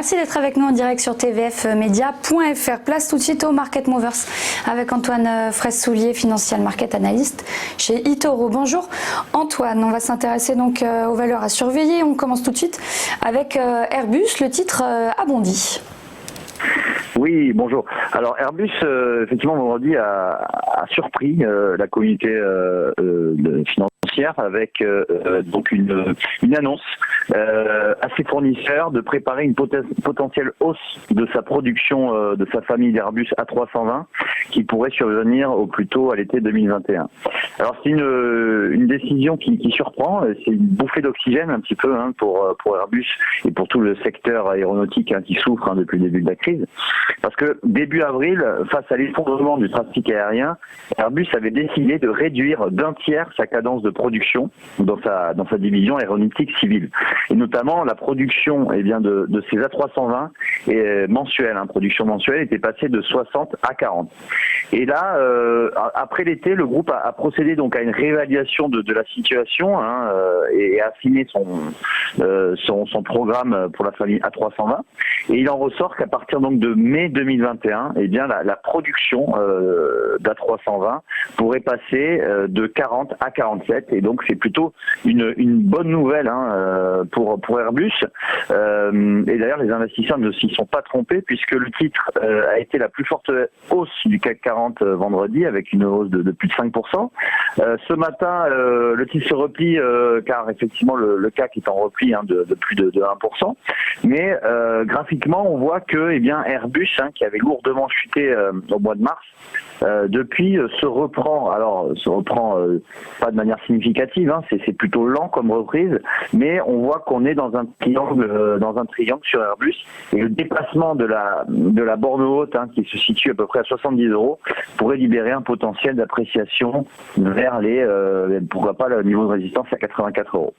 Merci d'être avec nous en direct sur tvfmedia.fr. Place tout de suite au Market Movers avec Antoine Fraisse-Soulier, Financial Market Analyst chez eToro. Bonjour Antoine, on va s'intéresser donc aux valeurs à surveiller. On commence tout de suite avec Airbus, le titre a bondi. Oui, bonjour. Alors Airbus, effectivement, vendredi a surpris la communauté financière avec donc une annonce à ses fournisseurs de préparer une potentielle hausse de sa production de sa famille d'Airbus A320 qui pourrait survenir au plus tôt à l'été 2021. Alors c'est une décision qui surprend, c'est une bouffée d'oxygène un petit peu pour Airbus et pour tout le secteur aéronautique qui souffre depuis le début de la crise. Parce que début avril, face à l'effondrement du trafic aérien, Airbus avait décidé de réduire d'un tiers sa cadence de production dans sa division aéronautique civile. Et notamment la production de ces A320 mensuelle, production mensuelle, était passée de 60 à 40. Et là, après l'été, le groupe a procédé donc à une réévaluation de la situation et a affiné son programme pour la famille A320. Et il en ressort qu'à partir donc de mai 2021, la production d'A320 pourrait passer de 40 à 47. Et donc c'est plutôt une bonne nouvelle pour Airbus. Et d'ailleurs les investisseurs ne s'y sont pas trompés puisque le titre a été la plus forte hausse du CAC 40 vendredi avec une hausse de plus de 5%. Ce matin, le titre se replie car effectivement le CAC est en repli de plus de 1%. Mais graphiquement, on voit que Airbus, qui avait lourdement chuté au mois de mars, depuis se reprend. Alors, se reprend pas de manière significative, c'est plutôt lent comme reprise, mais on voit qu'on est dans un triangle sur Airbus et le dépassement de la borne haute qui se situe à peu près à 70 € pourrait libérer un potentiel d'appréciation vers pourquoi pas le niveau de résistance à 84 €.